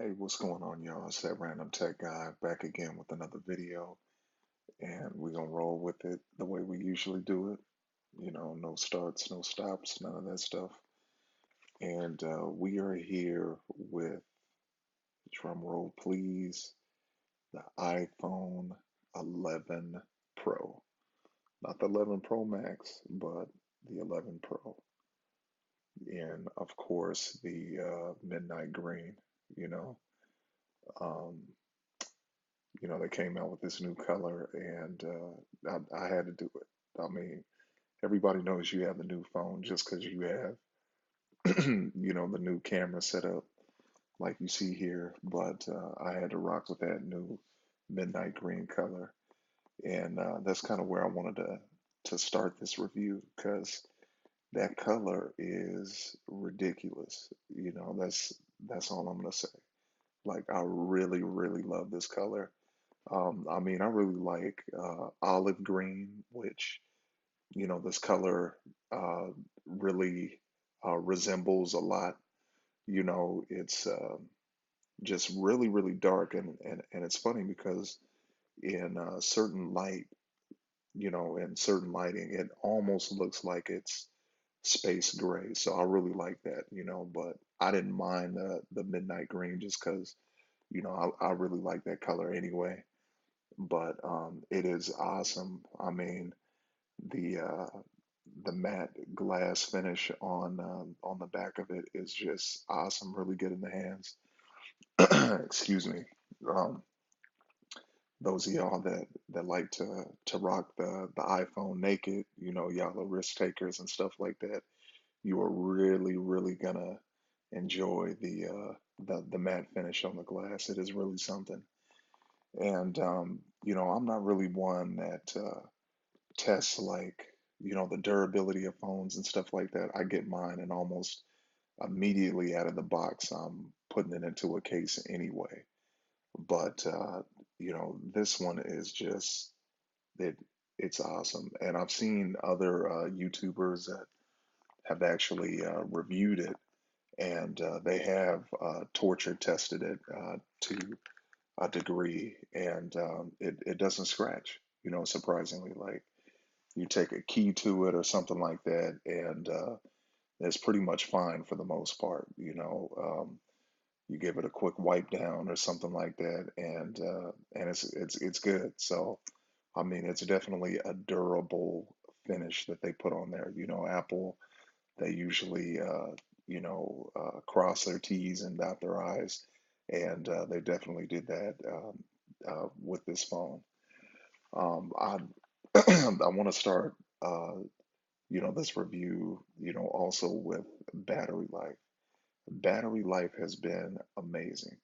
Hey, what's going on, y'all? It's that random tech guy back again with another video, and we're gonna roll with it the way we usually do it. No starts, no stops, none of that stuff. And we are here with, drum roll please, the iPhone 11 Pro. Not the 11 Pro Max, but the 11 Pro. And of course, the midnight green, you know. Um, they came out with this new color, and I had to do it. I mean, everybody knows you have the new phone just because you have, the new camera set up like you see here. But I had to rock with that new midnight green color, and that's kind of where I wanted to start this review because that color is ridiculous. That's all I'm gonna say. Like, I really, really love this color. I mean, I really like olive green, which, this color uh, really resembles a lot. It's just really, really dark. And it's funny because in certain light, in certain lighting, it almost looks like it's space gray. So I really like that, but I didn't mind the midnight green just because, I really like that color anyway. But it is awesome. I mean, the uh, the matte glass finish on the back of it is just awesome. Really good in the hands. Excuse me. Um, those of y'all that like to rock the iPhone naked, y'all are risk takers and stuff like that. You are really, really gonna enjoy the matte finish on the glass. It is really something. And I'm not really one that tests like, the durability of phones and stuff like that. I get mine and almost immediately out of the box, I'm putting it into a case anyway. But this one is just it. It's awesome, and I've seen other YouTubers that have actually reviewed it, and they have torture tested it to a degree, and it doesn't scratch. Surprisingly, like you take a key to it or something like that, and it's pretty much fine for the most part. You give it a quick wipe down or something like that, and it's good. So I mean, it's definitely a durable finish that they put on there. Apple, they usually cross their T's and dot their I's, and they definitely did that with this phone. I I want to start this review, also with battery life. Battery life has been amazing.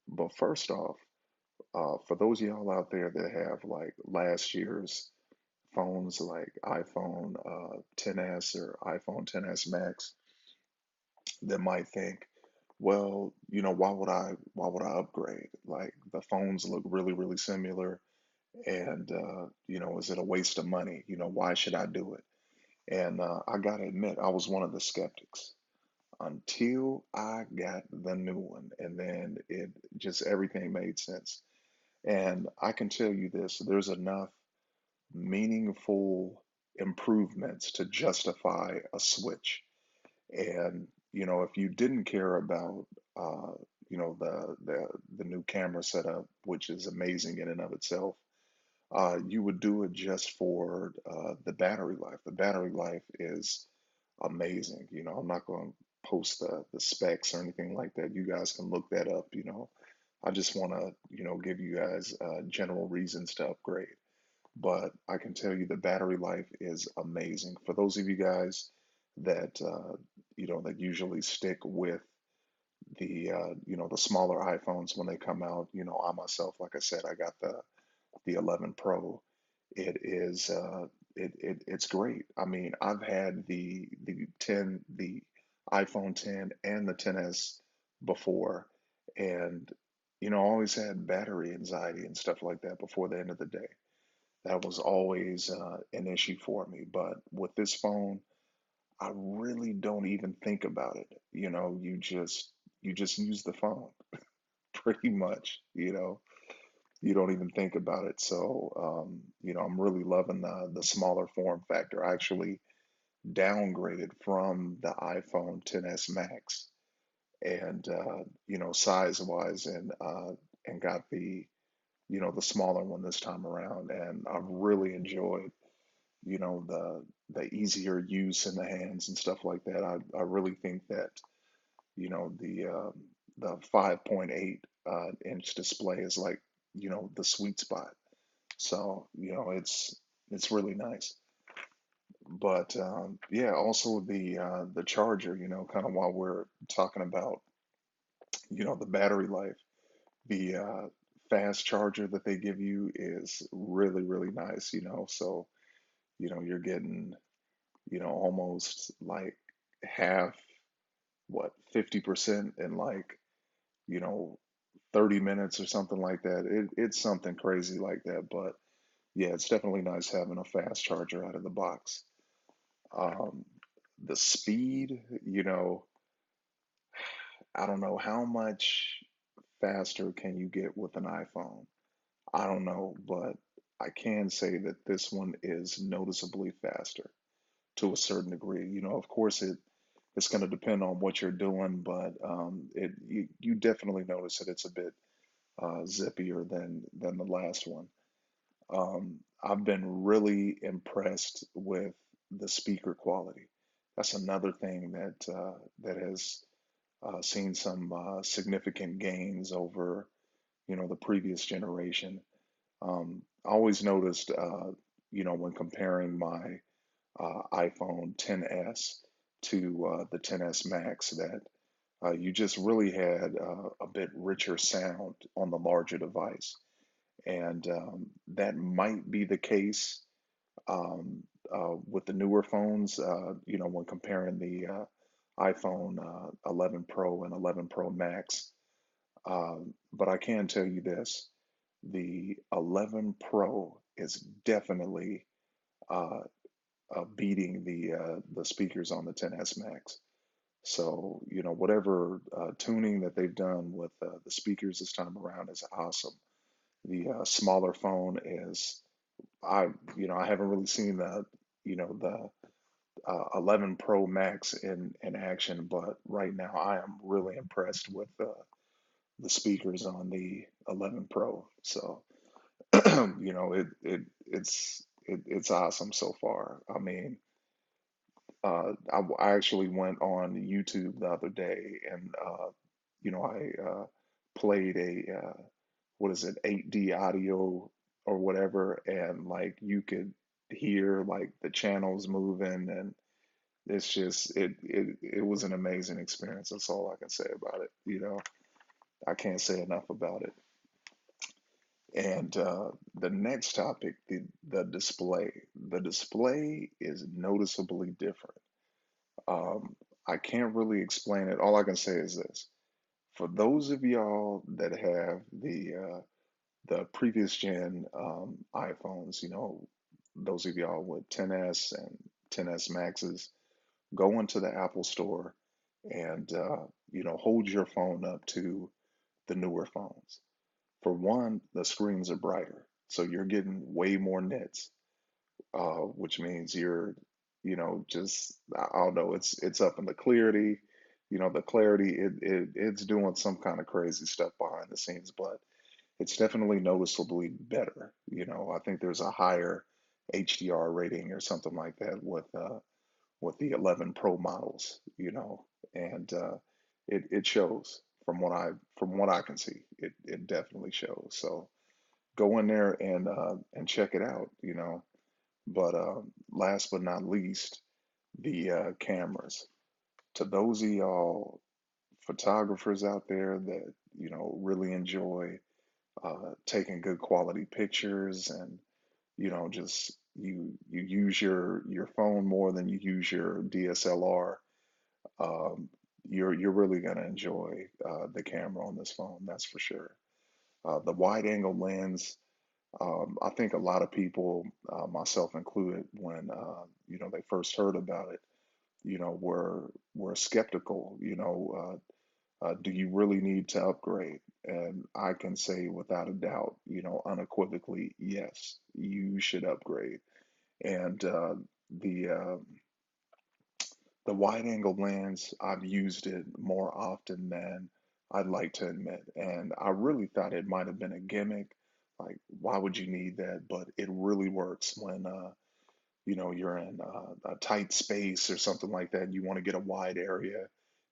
But first off, for those of y'all out there that have like last year's phones like iPhone 10s or iPhone 10s Max that might think, well, why would I upgrade? Like the phones look really, really similar, and is it a waste of money? Why should I do it? And I gotta admit, I was one of the skeptics until I got the new one, and then it just everything made sense. And I can tell you this, there's enough meaningful improvements to justify a switch. And if you didn't care about the new camera setup, which is amazing in and of itself, you would do it just for the battery life. The battery life is amazing. I'm not going to post the specs or anything like that. You guys can look that up. I just want to, give you guys general reasons to upgrade. But I can tell you the battery life is amazing. For those of you guys that, that usually stick with the smaller iPhones when they come out, I myself, like I said, I got the 11 Pro. It is it's great. I mean, I've had the iPhone 10 and the 10s before, and I always had battery anxiety and stuff like that before the end of the day. That was always an issue for me. But with this phone, I really don't even think about it. You just use the phone. pretty much. You don't even think about it. So, I'm really loving the smaller form factor. I actually downgraded from the iPhone 10s Max and size wise, and got the smaller one this time around, and I've really enjoyed the easier use in the hands and stuff like that. I really think that the 5.8 inch display is like the sweet spot. So it's really nice. But yeah, also the charger, kind of while we're talking about the battery life, the fast charger that they give you is really really nice. So you're getting almost like half, what, 50% in like you know 30 minutes or something like that. It's something crazy like that. But yeah, it's definitely nice having a fast charger out of the box. Um, the speed, I don't know how much faster can you get with an iPhone. I don't know, but I can say that this one is noticeably faster to a certain degree. Of course, it's going to depend on what you're doing, but you definitely notice that it's a bit zippier than the last one. I've been really impressed with the speaker quality. That's another thing that has seen some significant gains over the previous generation. I always noticed when comparing my iPhone 10s to the 10s Max that you just really had a bit richer sound on the larger device. And that might be the case with the newer phones, when comparing the iPhone 11 Pro and 11 Pro Max. But I can tell you this, the 11 Pro is definitely uh, beating the speakers on the 10s Max. So, whatever tuning that they've done with the speakers this time around is awesome. The smaller phone is, I haven't really seen the 11 Pro Max in action, but right now I am really impressed with the speakers on the 11 Pro. So, it's awesome so far. I mean, I actually went on YouTube the other day and I played a what is it, 8D audio or whatever, and like you could hear like the channels moving, and it's just it was an amazing experience. That's all I can say about it. I can't say enough about it. And the next topic, the display. The display is noticeably different. Um, I can't really explain it. All I can say is this. For those of y'all that have the previous gen iPhones, those of y'all with 10s and 10s Maxes, go into the Apple Store and hold your phone up to the newer phones. For one, the screens are brighter, so you're getting way more nits, which means you're, just I don't know, it's up in the clarity, the clarity, it's doing some kind of crazy stuff behind the scenes, but it's definitely noticeably better. I think there's a higher HDR rating or something like that with the 11 Pro models, and it shows from what I can see. It definitely shows. So go in there and check it out. But last but not least, the cameras. To those of y'all photographers out there that really enjoy taking good quality pictures, and just you use your phone more than you use your DSLR, um, you're really gonna enjoy the camera on this phone. That's for sure. The wide angle lens. I think a lot of people, myself included, when they first heard about it, were skeptical. Do you really need to upgrade? And I can say without a doubt, unequivocally, yes, you should upgrade. And the uh, the wide angle lens, I've used it more often than I'd like to admit. And I really thought it might have been a gimmick. Like, why would you need that? But it really works when you're in a tight space or something like that, and you want to get a wide area.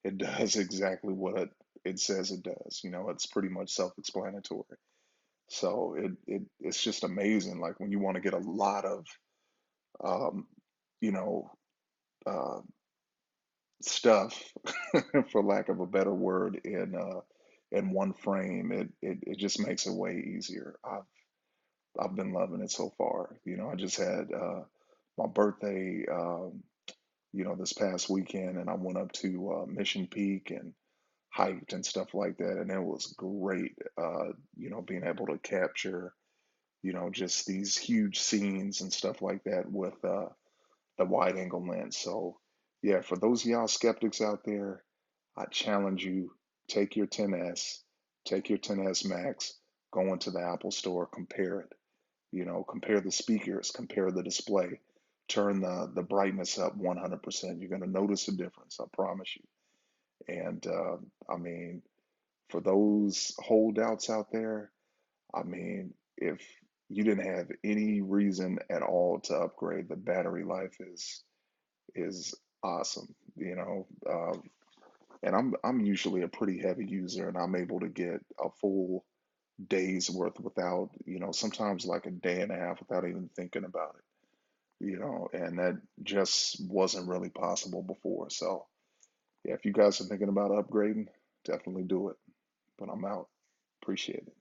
It does exactly what it says it does. It's pretty much self-explanatory. So it's just amazing. Like when you want to get a lot of um, you know uh, stuff, for lack of a better word, in one frame, it just makes it way easier. I've been loving it so far. I just had my birthday, this past weekend, and I went up to Mission Peak and hiked and stuff like that, and it was great. Being able to capture, just these huge scenes and stuff like that with the wide angle lens. So, yeah, for those of y'all skeptics out there, I challenge you, take your 10S, take your 10S Max, go into the Apple store, compare it. Compare the speakers, compare the display, turn the brightness up 100%. You're going to notice a difference, I promise you. And I mean, for those holdouts out there, I mean, if you didn't have any reason at all to upgrade, the battery life is awesome. And I'm usually a pretty heavy user, and I'm able to get a full day's worth without, sometimes like a day and a half without even thinking about it, and that just wasn't really possible before. So, yeah, if you guys are thinking about upgrading, definitely do it. But I'm out. Appreciate it.